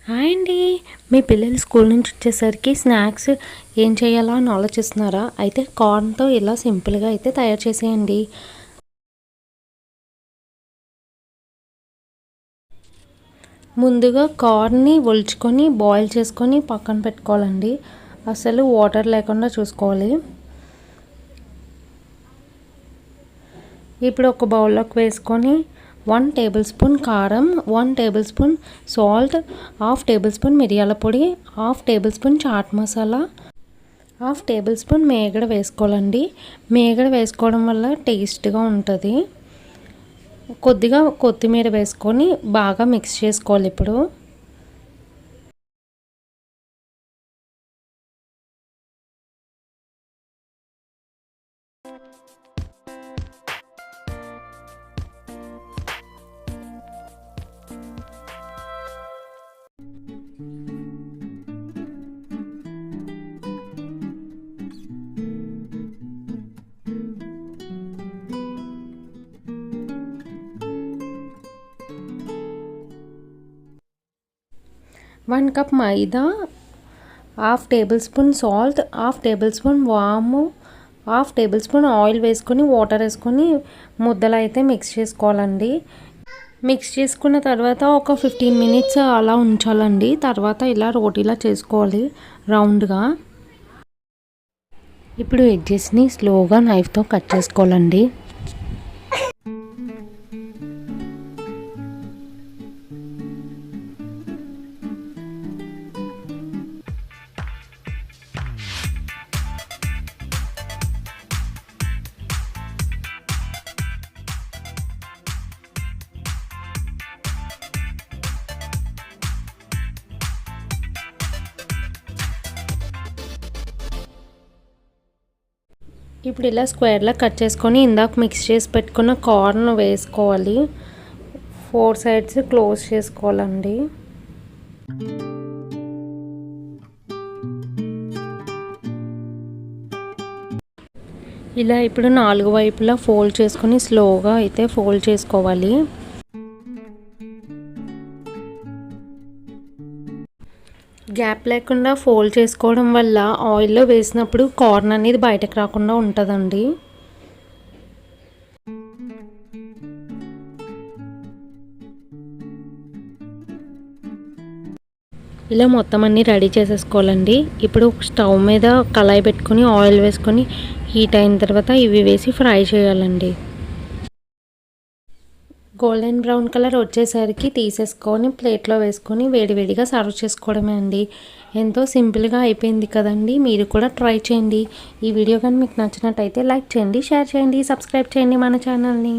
Hi అండి. మీ పిల్లలు school నుంచి వచ్చేసరికి స్నాక్స్ ఏం చేయాలా అని ఆలోచిస్తున్నారా? అయితే కార్న్తో ఇలా సింపుల్గా అయితే తయారు చేసేయండి. ముందుగా కార్న్ని ఒలుచుకొని బాయిల్ చేసుకొని పక్కన పెట్టుకోవాలండి. అసలు వాటర్ లేకుండా చూసుకోవాలి. ఇప్పుడు ఒక బౌల్లోకి వేసుకొని 1 టేబుల్ స్పూన్ కారం, 1 tablespoon salt, half tablespoon మిరియాల పొడి, half tablespoon chaat masala, half tablespoon మేగడ వేసుకోవాలండి. మేగడ వేసుకోవడం వల్ల టేస్ట్గా ఉంటుంది. కొద్దిగా కొత్తిమీర వేసుకొని బాగా మిక్స్ చేసుకోవాలి. ఇప్పుడు one cup maida, half tablespoon salt, half tablespoon వాము, హాఫ్ టేబుల్ స్పూన్ ఆయిల్ వేసుకొని వాటర్ వేసుకొని ముద్దలు అయితే మిక్స్ చేసుకోవాలండి. మిక్స్ చేసుకున్న తర్వాత ఒక 15 మినిట్స్ అలా ఉంచాలండి. తర్వాత ఇలా రోటీలా చేసుకోవాలి రౌండ్గా. ఇప్పుడు ఎడ్జెస్ని స్లోగా నైఫ్తో కట్ చేసుకోవాలండి. ఇప్పుడు ఇలా స్క్వేర్లా కట్ చేసుకొని ఇందాక మిక్స్ చేసి పెట్టుకున్న కార్న్ వేసుకోవాలి. 4 సైడ్స్ క్లోజ్ చేసుకోవాలండి. ఇలా ఇప్పుడు 4 వైపులా ఫోల్డ్ చేసుకొని స్లోగా అయితే ఫోల్డ్ చేసుకోవాలి. గ్యాప్ లేకుండా ఫోల్డ్ చేసుకోవడం వల్ల ఆయిల్లో వేసినప్పుడు కార్న్ అనేది బయటకు రాకుండా ఉంటుందండి. ఇలా మొత్తం అన్నీ రెడీ చేసేసుకోవాలండి. ఇప్పుడు స్టవ్ మీద కళాయి పెట్టుకొని ఆయిల్ వేసుకొని హీట్ అయిన తర్వాత ఇవి వేసి ఫ్రై చేయాలండి. గోల్డెన్ బ్రౌన్ కలర్ వచ్చేసరికి తీసేసుకొని ప్లేట్లో వేసుకొని వేడివేడిగా సర్వ్ చేసుకోవడమే అండి. ఎంతో సింపుల్గా అయిపోయింది కదండి. మీరు కూడా ట్రై చేయండి. ఈ వీడియో కానీ మీకు నచ్చినట్టయితే లైక్ చేయండి, షేర్ చేయండి, సబ్స్క్రైబ్ చేయండి మన ఛానల్ని.